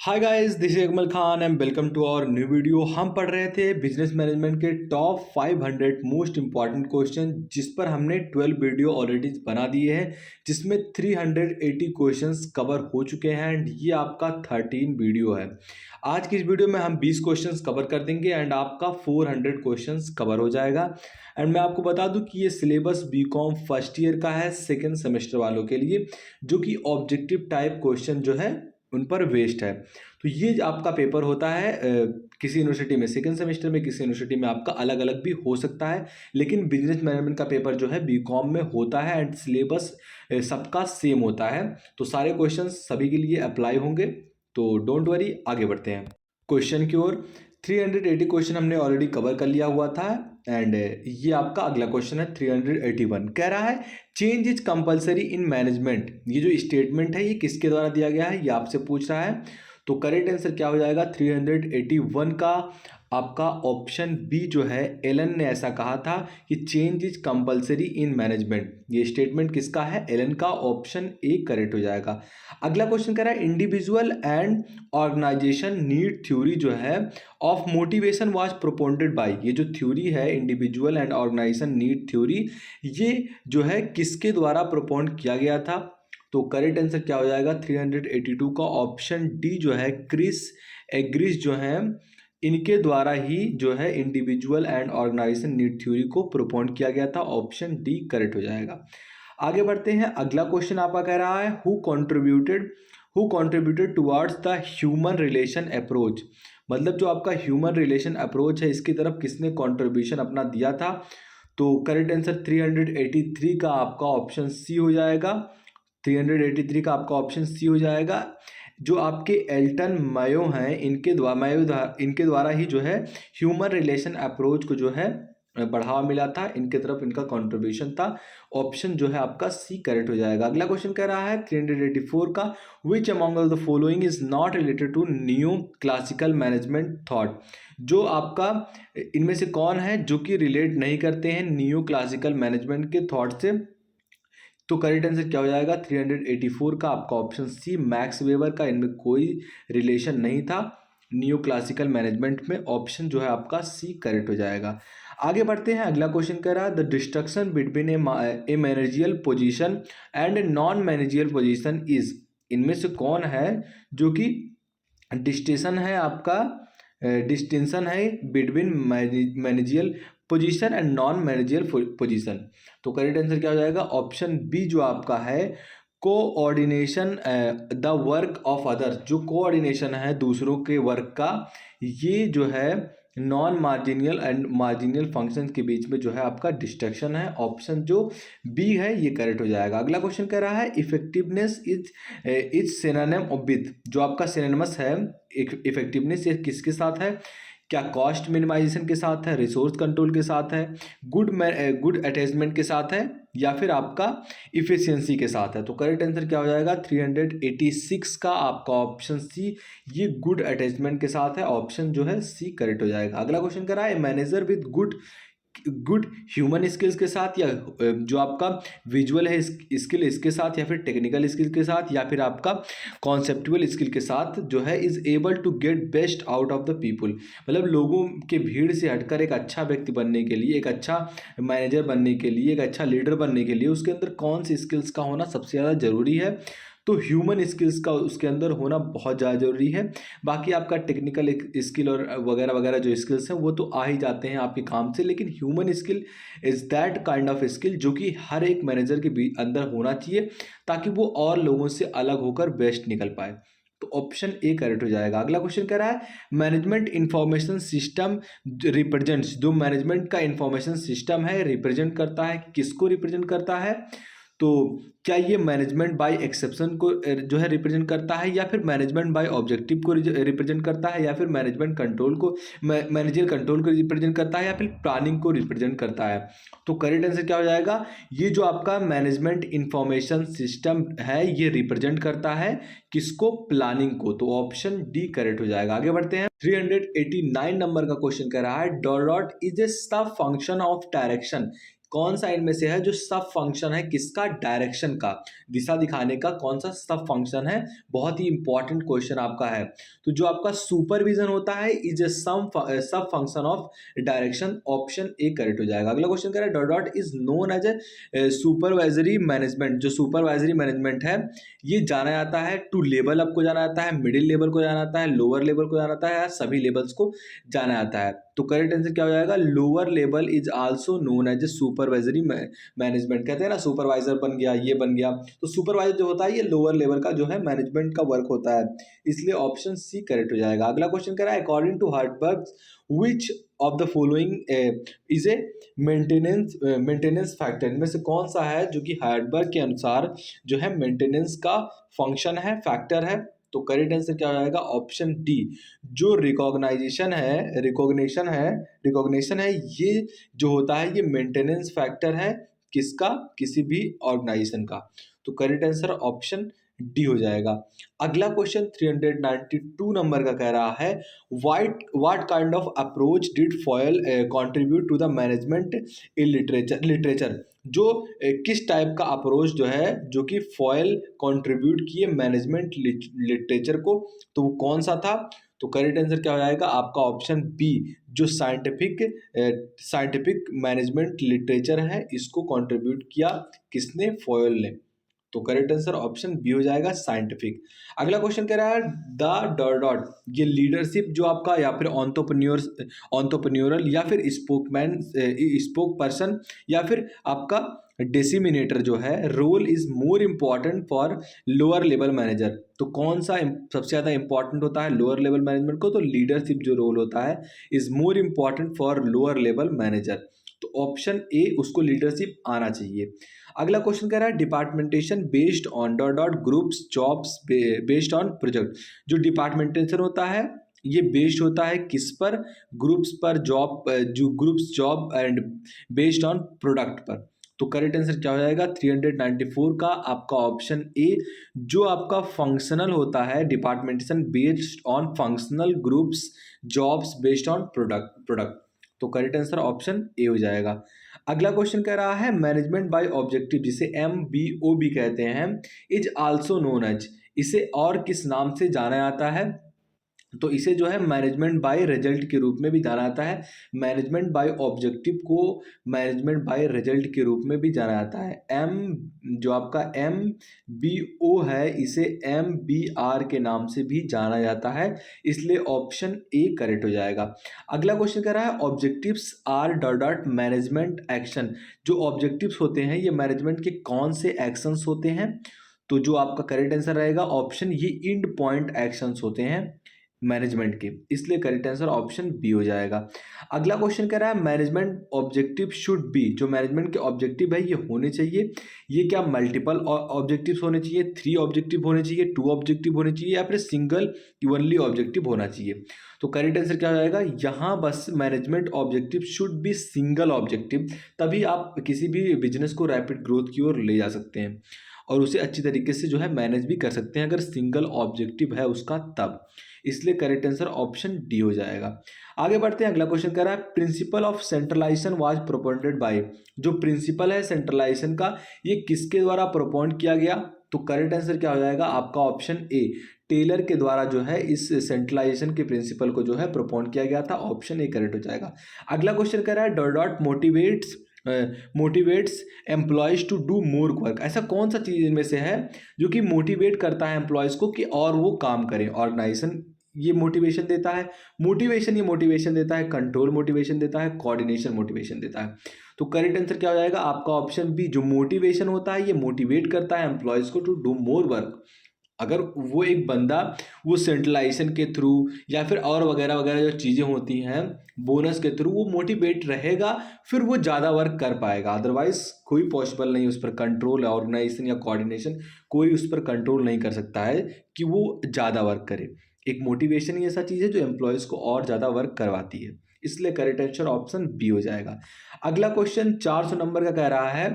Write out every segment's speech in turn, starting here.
Hi guys, this is Akmal Khan and welcome to our new video. हम पढ़ रहे थे बिजनेस मैनेजमेंट के टॉप 500 मोस्ट इंपॉर्टेंट क्वेश्चन, जिस पर हमने 12 वीडियो ऑलरेडी बना दिए हैं, जिसमें 380 क्वेश्चंस कवर हो चुके हैं एंड ये आपका 13 वीडियो है। आज की इस वीडियो में हम 20 क्वेश्चंस कवर कर देंगे एंड आपका 400 क्वेश्चंस कवर हो जाएगा। एंड मैं आपको बता दूं कि ये सिलेबस बीकॉम फर्स्ट ईयर का है, सेकेंड सेमेस्टर वालों के लिए, जो कि ऑब्जेक्टिव टाइप क्वेश्चन जो है उन पर वेस्ट है। तो ये आपका पेपर होता है किसी यूनिवर्सिटी में सेकेंड सेमेस्टर में, किसी यूनिवर्सिटी में आपका अलग अलग भी हो सकता है, लेकिन बिजनेस मैनेजमेंट का पेपर जो है बीकॉम में होता है एंड सिलेबस सबका सेम होता है। तो सारे क्वेश्चन सभी के लिए अप्लाई होंगे, तो डोंट वरी, आगे बढ़ते हैं क्वेश्चन की ओर। 380 क्वेश्चन हमने ऑलरेडी कवर कर लिया हुआ था एंड ये आपका अगला क्वेश्चन है 381। कह रहा है change is compulsory in management. ये जो स्टेटमेंट है ये किसके द्वारा दिया गया है, ये आपसे पूछ रहा है। तो करेक्ट आंसर क्या हो जाएगा 381 का? आपका ऑप्शन बी जो है, एलन ने ऐसा कहा था कि change is compulsory in management. ये स्टेटमेंट किसका है? एलन का। ऑप्शन ए करेक्ट हो जाएगा। अगला क्वेश्चन कह रहा है individual and organisation need theory जो है of motivation was proponed by. ये जो थ्योरी है individual and organisation need theory, ये जो है किसके द्वारा प्रोपोन किया गया था? तो करेक्ट आंसर क्या हो जाएगा 382 का? ऑप्शन डी जो है, क्रिस एग्रिस जो है, इनके द्वारा ही जो है individual and organisation need theory को प्रोपोन किया गया था। ऑप्शन डी करेक्ट हो जाएगा। आगे बढ़ते हैं। अगला क्वेश्चन आपका कह रहा है who contributed towards the human relation approach. मतलब जो आपका ह्यूमन रिलेशन अप्रोच है, इसकी तरफ किसने कंट्रीब्यूशन अपना दिया था? तो करेक्ट आंसर 383 का आपका ऑप्शन सी हो जाएगा। 383 का आपका ऑप्शन सी हो जाएगा। जो आपके एल्टन मायो हैं, इनके द्वारा ही जो है ह्यूमन रिलेशन अप्रोच को जो है बढ़ावा मिला था, इनके तरफ इनका कंट्रीब्यूशन था। ऑप्शन जो है आपका सी करेक्ट हो जाएगा। अगला क्वेश्चन कह रहा है 384 का, which among of the following is not related to new classical management thought. जो आपका इनमें से कौन है जो कि रिलेट नहीं करते हैं न्यू क्लासिकल मैनेजमेंट के थॉट से? तो करेक्ट आंसर क्या हो जाएगा 384 का? आपका ऑप्शन सी मैक्स वेबर का। इनमें कोई रिलेशन नहीं था न्यू क्लासिकल मैनेजमेंट में। ऑप्शन जो है आपका सी करेक्ट हो जाएगा। आगे बढ़ते हैं। अगला क्वेश्चन कह रहा है the destruction between A meningeal position and non meningeal position is. इनमें से कौन है जो कि डिस्टिंक्शन है आपका, डिस्टिंक्शन है between meningeal position and non meningeal position? तो करेक्ट आंसर क्या हो जाएगा? ऑप्शन बी जो आपका है, coordination the work of others. जो कोऑर्डिनेशन है दूसरों के वर्क का, ये जो है नॉन मार्जिनियल एंड मार्जिनियल फंक्शन के बीच में जो है आपका डिस्ट्रक्शन है। ऑप्शन जो बी है ये करेक्ट हो जाएगा। अगला क्वेश्चन कह रहा है effectiveness is synonym of with. जो आपका सिनोनिमस है इफेक्टिवनेस, ये किसके साथ है? क्या कॉस्ट मिनिमाइजेशन के साथ है, रिसोर्स कंट्रोल के साथ है, गुड अटैचमेंट के साथ है, या फिर आपका इफिशियंसी के साथ है? तो करेक्ट आंसर क्या हो जाएगा 386 का? आपका ऑप्शन सी, ये गुड अटैचमेंट के साथ है। ऑप्शन जो है सी करेक्ट हो जाएगा। अगला क्वेश्चन कर रहा है manager with good human skills के साथ, या जो आपका विजुअल है स्किल इसके साथ, या फिर टेक्निकल स्किल के साथ, या फिर आपका कॉन्सेप्चुअल स्किल के साथ जो है is able to get best out of the people. मतलब लोगों के भीड़ से हटकर एक अच्छा व्यक्ति बनने के लिए, एक अच्छा मैनेजर बनने के लिए, एक अच्छा लीडर बनने के लिए उसके अंदर कौन सी स्किल्स का होना सबसे ज़्यादा जरूरी है? तो ह्यूमन स्किल्स का उसके अंदर होना बहुत ज़्यादा जरूरी है। बाकी आपका टेक्निकल स्किल और वगैरह वगैरह जो स्किल्स हैं वो तो आ ही जाते हैं आपके काम से, लेकिन human skill is that kind of skill जो कि हर एक मैनेजर के अंदर होना चाहिए, ताकि वो और लोगों से अलग होकर बेस्ट निकल पाए। तो ऑप्शन ए करेक्ट हो जाएगा। अगला क्वेश्चन कह रहा है मैनेजमेंट इंफॉर्मेशन सिस्टम रिप्रेजेंट्स। जो मैनेजमेंट का इंफॉर्मेशन सिस्टम है रिप्रेजेंट करता है, किसको रिप्रेजेंट करता है? तो क्या ये मैनेजमेंट बाय एक्सेप्शन को जो है रिप्रेजेंट करता है, या फिर मैनेजमेंट बाय ऑब्जेक्टिव को रिप्रेजेंट करता है, या फिर मैनेजमेंट कंट्रोल को, मैनेजर कंट्रोल को रिप्रेजेंट करता है, या फिर प्लानिंग को रिप्रेजेंट करता है? तो करेक्ट आंसर क्या हो जाएगा? ये जो आपका मैनेजमेंट इंफॉर्मेशन सिस्टम है ये रिप्रेजेंट करता है किसको? प्लानिंग को। तो ऑप्शन डी करेक्ट हो जाएगा। आगे बढ़ते हैं। 389 नंबर का क्वेश्चन कह रहा है dot is a sub function of direction. कौन सा इनमें से है जो सब फंक्शन है किसका, डायरेक्शन का, दिशा दिखाने का कौन सा सब फंक्शन है, बहुत ही इंपॉर्टेंट क्वेश्चन आपका है। तो जो आपका सुपरविजन होता है is a sub function of direction, option A correct हो जाएगा। अगला क्वेश्चन कह रहा है dot dot is known as a supervisory management, जो सुपरवाइजरी मैनेजमेंट है ये जाना जाता है टू लेवल अप को जाना जाता है, मिडिल लेवल को जाना जाता है, लोअर लेवल को जाना जाता है, सभी लेवल्स को जाना जाता है। तो करेक्ट आंसर क्या हो जाएगा, lower level is also known as a supervisory management. कहते हैं ना सुपरवाइजर बन गया, ये बन गया, तो सुपरवाइजर जो होता है ये लोअर लेवल का जो है मैनेजमेंट का वर्क होता है, इसलिए ऑप्शन सी करेक्ट हो जाएगा। अगला क्वेश्चन कह रहा है according to Herzberg which of the following is a maintenance factor, इनमें से कौन सा है जो कि हार्टबर्ग के अनुसार जो है मेंटेनेंस का फंक्शन है, फैक्टर है। तो करेक्ट आंसर क्या हो जाएगा, ऑप्शन डी, जो रिकॉग्निशन है ये जो होता है ये मेंटेनेंस फैक्टर है किसका, किसी भी ऑर्गेनाइजेशन का। तो करेक्ट आंसर ऑप्शन डी हो जाएगा। अगला क्वेश्चन 392 नंबर का कह रहा है what kind of approach did Fayol contribute to the management in literature, जो किस टाइप का अप्रोच जो है जो कि फॉयल कंट्रीब्यूट किए मैनेजमेंट लिटरेचर को, तो वो कौन सा था। तो करेक्ट आंसर क्या हो जाएगा आपका ऑप्शन बी, जो साइंटिफिक मैनेजमेंट लिटरेचर है इसको कंट्रीब्यूट किया किसने, फॉयल ने। तो करेक्ट आंसर ऑप्शन बी हो जाएगा साइंटिफिक। अगला क्वेश्चन कह रहा है द डॉट डॉट, ये लीडरशिप जो आपका या फिर ऑन्टरप्रेन्योरल या फिर स्पोक पर्सन या फिर आपका डिसिमिनेटर जो है role is more important for lower level manager. तो कौन सा सबसे ज़्यादा इंपॉर्टेंट होता है लोअर लेवल मैनेजमेंट को, तो लीडरशिप जो रोल होता है is more important for lower level manager. तो ऑप्शन ए उसको लीडरशिप आना चाहिए। अगला क्वेश्चन कह रहा है departmentation based on dot dot groups jobs based on project, जो डिपार्टमेंटेशन होता है ये बेस्ड होता है किस पर, ग्रुप्स पर, जो groups job and based on product पर। तो करेक्ट आंसर क्या हो जाएगा 394 का आपका ऑप्शन ए, जो आपका फंक्शनल होता है departmentation based on functional groups jobs based on product. तो करेक्ट आंसर ऑप्शन ए हो जाएगा। अगला क्वेश्चन कह रहा है मैनेजमेंट बाय ऑब्जेक्टिव, जिसे MBO भी कहते हैं, इज आल्सो नोन एज, इसे और किस नाम से जाना जाता है। तो इसे जो है मैनेजमेंट बाय रिजल्ट के रूप में भी जाना जाता है, मैनेजमेंट बाय ऑब्जेक्टिव को मैनेजमेंट बाय रिजल्ट के रूप में भी जाना जाता है। जो आपका MBO है इसे MBR के नाम से भी जाना जाता है, इसलिए ऑप्शन ए करेक्ट हो जाएगा। अगला क्वेश्चन कह रहा है objectives R dot dot management action, जो ऑब्जेक्टिव्स होते हैं ये मैनेजमेंट के कौन से एक्शंस होते हैं। तो जो आपका करेक्ट आंसर रहेगा ऑप्शन, ये इंड पॉइंट एक्शंस होते हैं मैनेजमेंट के, इसलिए करेक्ट आंसर ऑप्शन बी हो जाएगा। अगला क्वेश्चन कह रहा है मैनेजमेंट ऑब्जेक्टिव शुड बी, जो मैनेजमेंट के ऑब्जेक्टिव है ये होने चाहिए, ये क्या मल्टीपल ऑब्जेक्टिव्स होने चाहिए, 3 ऑब्जेक्टिव होने चाहिए, 2 ऑब्जेक्टिव होने चाहिए, या फिर सिंगल ओनली ऑब्जेक्टिव होना चाहिए। तो करेक्ट आंसर क्या हो जाएगा, यहाँ बस management objective should be single objective, तभी आप किसी भी बिजनेस को रैपिड ग्रोथ की ओर ले जा सकते हैं और उसे अच्छी तरीके से जो है मैनेज भी कर सकते हैं अगर सिंगल ऑब्जेक्टिव है उसका तब, इसलिए करेक्ट आंसर ऑप्शन डी हो जाएगा। आगे बढ़ते हैं, अगला क्वेश्चन कर रहा है principle of centralisation was propounded by, जो प्रिंसिपल है सेंट्रलाइजेशन का ये किसके द्वारा प्रोपोन किया गया। तो करेक्ट आंसर क्या हो जाएगा आपका ऑप्शन ए, टेलर के द्वारा जो है इस सेंट्रलाइजेशन के प्रिंसिपल को जो है प्रोपोन किया गया था, ऑप्शन ए करेक्ट हो जाएगा। अगला क्वेश्चन कर रहा है dot dot motivates employees to do more work, ऐसा कौन सा चीज़ इनमें से है जो कि मोटिवेट करता है एम्प्लॉयज़ को कि और वो काम करें। ऑर्गेनाइजेशन ये मोटिवेशन देता है, मोटिवेशन देता है, कंट्रोल मोटिवेशन देता है, कोऑर्डिनेशन मोटिवेशन देता है। तो करेक्ट आंसर क्या हो जाएगा आपका ऑप्शन बी, जो मोटिवेशन होता है ये मोटिवेट करता है एम्प्लॉयज़ को टू डू मोर वर्क। अगर वो एक बंदा वो सेंट्रलाइजेशन के थ्रू या फिर और वगैरह वगैरह जो चीज़ें होती हैं बोनस के थ्रू वो मोटिवेट रहेगा फिर वो ज़्यादा वर्क कर पाएगा, अदरवाइज कोई पॉसिबल नहीं उस पर कंट्रोल, ऑर्गेनाइजेशन या कोऑर्डिनेशन कोई उस पर कंट्रोल नहीं कर सकता है कि वो ज़्यादा वर्क करे। एक मोटिवेशन ही ऐसा चीज़ है जो एम्प्लॉयज़ को और ज़्यादा वर्क करवाती है, इसलिए करेक्ट आंसर ऑप्शन बी हो जाएगा। अगला क्वेश्चन 400 नंबर का कह रहा है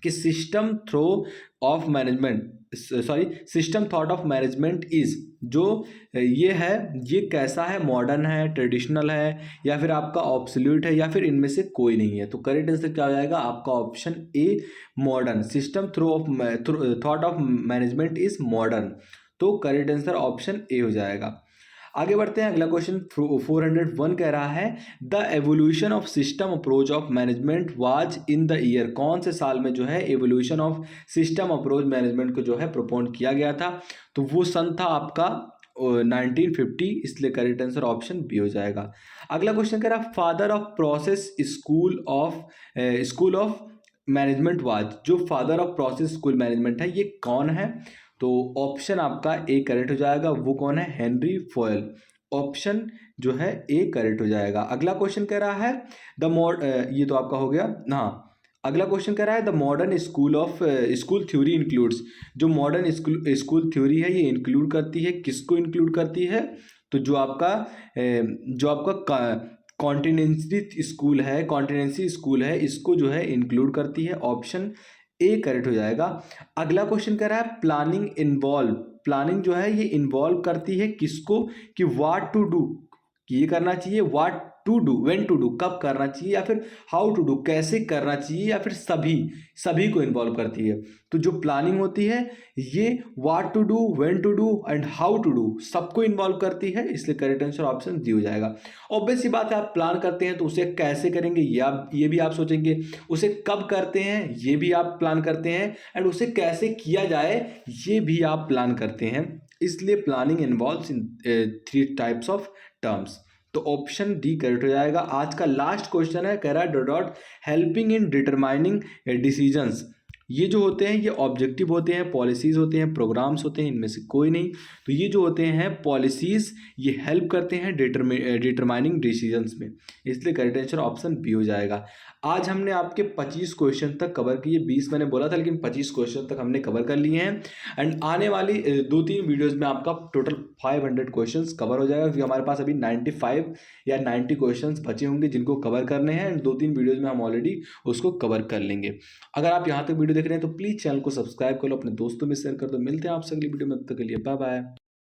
कि system throw of management sorry system thought of management is, जो ये है ये कैसा है, मॉडर्न है, ट्रेडिशनल है, या फिर आपका ऑब्सोल्यूट है, या फिर इनमें से कोई नहीं है। तो करेक्ट आंसर क्या हो जाएगा आपका option a modern, system thought of management is modern. तो करेक्ट आंसर ऑप्शन ए हो जाएगा। आगे बढ़ते हैं, अगला क्वेश्चन 401 कह रहा है the evolution of system approach of management was in the year, कौन से साल में जो है evolution of system approach management को जो है प्रपोन किया गया था। तो वो सन था आपका 1950, इसलिए करेक्ट आंसर ऑप्शन बी हो जाएगा। अगला क्वेश्चन कह रहा है father of process school of management was, जो father of process school management है ये कौन है। तो ऑप्शन आपका ए करेक्ट हो जाएगा, वो कौन है, हेनरी फॉयल। ऑप्शन जो है ए करेक्ट हो जाएगा। अगला क्वेश्चन कह रहा है ये तो आपका हो गया। हाँ, अगला क्वेश्चन कह रहा है the modern school theory includes, जो मॉडर्न स्कूल थ्योरी है ये इंक्लूड करती है, किसको इंक्लूड करती है। तो जो आपका कॉन्टिनेंसी स्कूल है इसको जो है इंक्लूड करती है। ऑप्शन ए करेक्ट हो जाएगा। अगला क्वेश्चन कह रहा है प्लानिंग जो है ये इन्वॉल्व करती है किसको, कि व्हाट टू डू, कि ये करना चाहिए, what to do, when to do, कब करना चाहिए, या फिर हाउ टू डू, कैसे करना चाहिए, या फिर सभी को इन्वॉल्व करती है। तो जो प्लानिंग होती है ये what to do, when to do and how to do सबको इन्वॉल्व करती है, इसलिए करेक्ट आंसर ऑप्शन डी हो जाएगा। ऑब्वियस सी बात है, आप प्लान करते हैं तो उसे कैसे करेंगे ये भी आप सोचेंगे, उसे कब करते हैं ये भी आप प्लान करते हैं, एंड उसे कैसे किया जाए ये भी आप प्लान करते हैं, इसलिए planning involves in 3 types of terms. तो ऑप्शन डी करेक्ट हो जाएगा। आज का लास्ट क्वेश्चन है, कह रहा है dot helping in determining decisions, ये जो होते हैं ये ऑब्जेक्टिव होते हैं, पॉलिसीज होते हैं, प्रोग्राम्स होते हैं, इनमें से कोई नहीं। तो ये जो होते हैं पॉलिसीज ये हेल्प करते हैं डिटरमाइनिंग डिसीजंस में, इसलिए करेक्ट आंसर ऑप्शन बी हो जाएगा। आज हमने आपके 25 क्वेश्चन तक कवर किए, 20 मैंने बोला था लेकिन 25 क्वेश्चन तक हमने कवर कर लिए हैं। एंड आने वाली 2-3 वीडियोस में आपका टोटल 500 क्वेश्चंस कवर हो जाएगा, क्योंकि हमारे पास अभी 95 या 90 क्वेश्चंस बचे होंगे जिनको कवर करने हैं, एंड 2-3 वीडियोस में हम ऑलरेडी उसको कवर कर लेंगे। अगर आप यहाँ तक वीडियो देख रहे हैं तो प्लीज़ चैनल को सब्सक्राइब कर लो, अपने दोस्तों में शेयर कर दो। मिलते हैं आपसे अगली वीडियो में, तब तक के लिए बाय बाय।